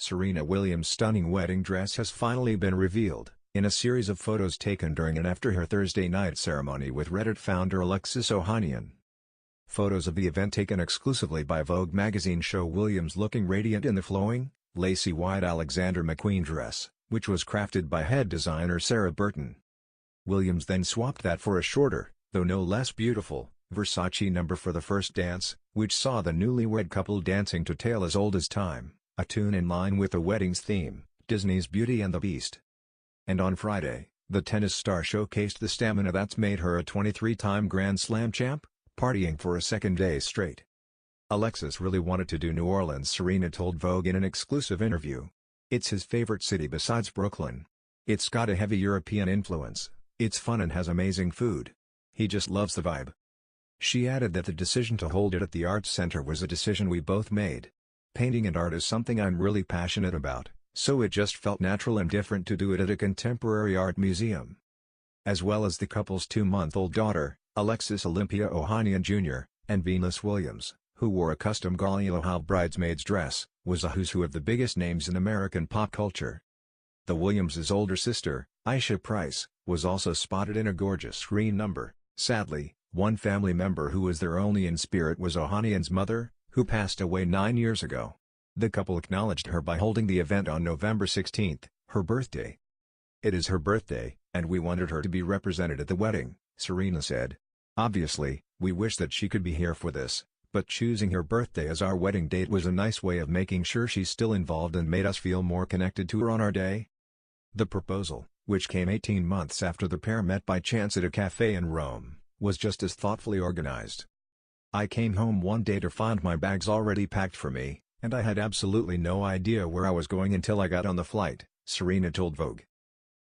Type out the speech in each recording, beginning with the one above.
Serena Williams' stunning wedding dress has finally been revealed, in a series of photos taken during and after her Thursday night ceremony with Reddit founder Alexis Ohanian. Photos of the event taken exclusively by Vogue magazine show Williams looking radiant in the flowing, lacy white Alexander McQueen dress, which was crafted by head designer Sarah Burton. Williams then swapped that for a shorter, though no less beautiful, Versace number for the first dance, which saw the newlywed couple dancing to Tale as Old as Time, a tune in line with the wedding's theme, Disney's Beauty and the Beast. And on Friday, the tennis star showcased the stamina that's made her a 23-time Grand Slam champ, partying for a second day straight. Alexis really wanted to do New Orleans, Serena told Vogue in an exclusive interview. It's his favorite city besides Brooklyn. It's got a heavy European influence, it's fun and has amazing food. He just loves the vibe. She added that the decision to hold it at the Arts Center was a decision we both made. Painting and art is something I'm really passionate about, so it just felt natural and different to do it at a contemporary art museum. As well as the couple's 2-month-old daughter, Alexis Olympia Ohanian Jr., and Venus Williams, who wore a custom Galileo bridesmaid's dress, was a who's who of the biggest names in American pop culture. The Williams' older sister, Aisha Price, was also spotted in a gorgeous green number. Sadly, one family member who was there only in spirit was Ohanian's mother, who passed away 9 years ago. The couple acknowledged her by holding the event on November 16, her birthday. It is her birthday, and we wanted her to be represented at the wedding, Serena said. Obviously, we wish that she could be here for this, but choosing her birthday as our wedding date was a nice way of making sure she's still involved and made us feel more connected to her on our day. The proposal, which came 18 months after the pair met by chance at a cafe in Rome, was just as thoughtfully organized. I came home one day to find my bags already packed for me, and I had absolutely no idea where I was going until I got on the flight, Serena told Vogue.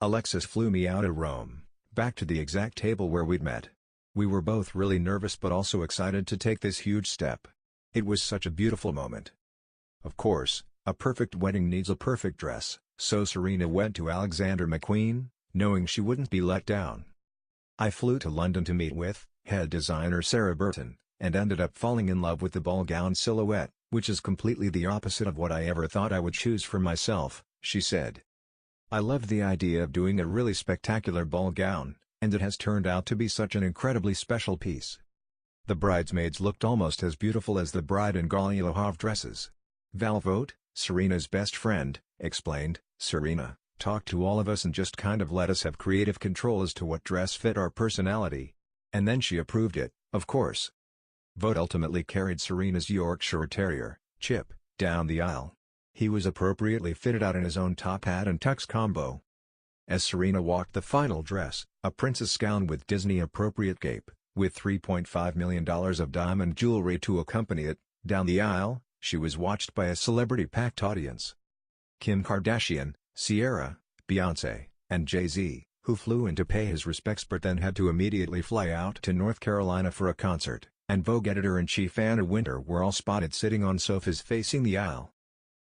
Alexis flew me out of Rome, back to the exact table where we'd met. We were both really nervous but also excited to take this huge step. It was such a beautiful moment. Of course, a perfect wedding needs a perfect dress, so Serena went to Alexander McQueen, knowing she wouldn't be let down. I flew to London to meet with head designer Sarah Burton, and ended up falling in love with the ball gown silhouette, which is completely the opposite of what I ever thought I would choose for myself, she said. I loved the idea of doing a really spectacular ball gown, and it has turned out to be such an incredibly special piece. The bridesmaids looked almost as beautiful as the bride in Galileo Havre dresses. Val Vogt, Serena's best friend, explained, Serena talked to all of us and just kind of let us have creative control as to what dress fit our personality. And then she approved it, of course. Vogt ultimately carried Serena's Yorkshire Terrier, Chip, down the aisle. He was appropriately fitted out in his own top hat and tux combo. As Serena walked the final dress, a princess gown with Disney-appropriate cape, with $3.5 million of diamond jewelry to accompany it, down the aisle, she was watched by a celebrity-packed audience. Kim Kardashian, Ciara, Beyoncé, and Jay-Z, who flew in to pay his respects but then had to immediately fly out to North Carolina for a concert, and Vogue editor-in-chief Anna Wintour were all spotted sitting on sofas facing the aisle.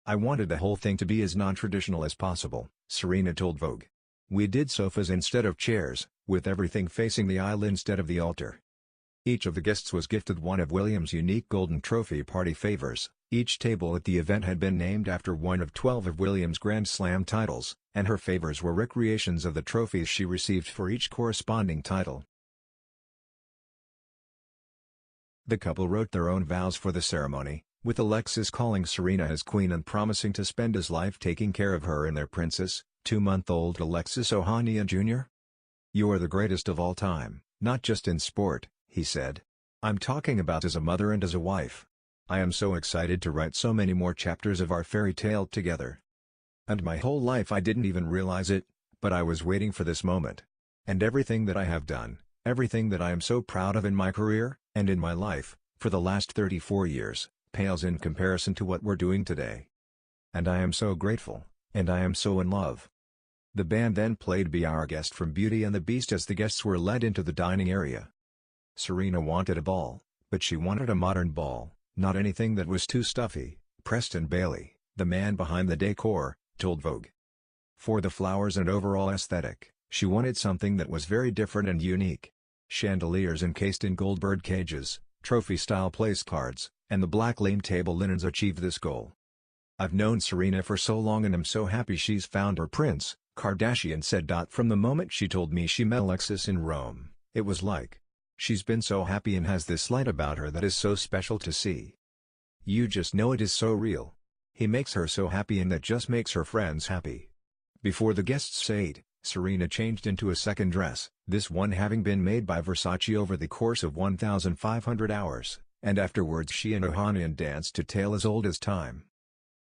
I wanted the whole thing to be as non-traditional as possible, Serena told Vogue. We did sofas instead of chairs, with everything facing the aisle instead of the altar. Each of the guests was gifted one of Williams' unique golden trophy party favors. Each table at the event had been named after one of 12 of Williams' Grand Slam titles, and her favors were recreations of the trophies she received for each corresponding title. The couple wrote their own vows for the ceremony, with Alexis calling Serena his queen and promising to spend his life taking care of her and their princess, 2-month-old Alexis Ohanian Jr. "You're the greatest of all time, not just in sport," he said. "I'm talking about as a mother and as a wife. I am so excited to write so many more chapters of our fairy tale together. And my whole life I didn't even realize it, but I was waiting for this moment. And everything that I have done, everything that I am so proud of in my career, and in my life, for the last 34 years, pales in comparison to what we're doing today. And I am so grateful, and I am so in love." The band then played Be Our Guest from Beauty and the Beast as the guests were led into the dining area. Serena wanted a ball, but she wanted a modern ball, not anything that was too stuffy, Preston Bailey, the man behind the decor, told Vogue. For the flowers and overall aesthetic, she wanted something that was very different and unique. Chandeliers encased in gold bird cages, trophy-style place cards, and the black lame table linens achieved this goal. "I've known Serena for so long and I'm so happy she's found her prince," Kardashian said. "From the moment she told me she met Alexis in Rome, it was like, she's been so happy and has this light about her that is so special to see. You just know it is so real. He makes her so happy and that just makes her friends happy." Before the guests ate, Serena changed into a second dress, this one having been made by Versace over the course of 1,500 hours, and afterwards she and Ohanian danced to Tale as Old as Time.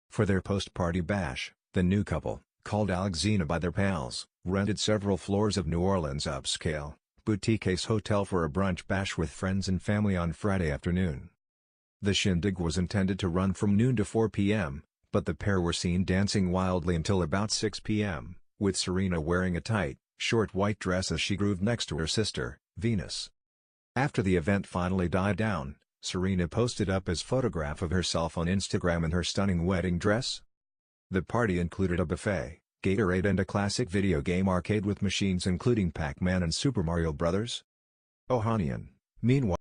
For their post-party bash, the new couple, called Alexina by their pals, rented several floors of New Orleans' upscale, boutique Ace Hotel for a brunch bash with friends and family on Friday afternoon. The shindig was intended to run from noon to 4 p.m., but the pair were seen dancing wildly until about 6 p.m., with Serena wearing a tight, short white dress as she grooved next to her sister, Venus. After the event finally died down, Serena posted up his photograph of herself on Instagram in her stunning wedding dress. The party included a buffet, Gatorade and a classic video game arcade with machines including Pac-Man and Super Mario Bros. Ohanian, meanwhile,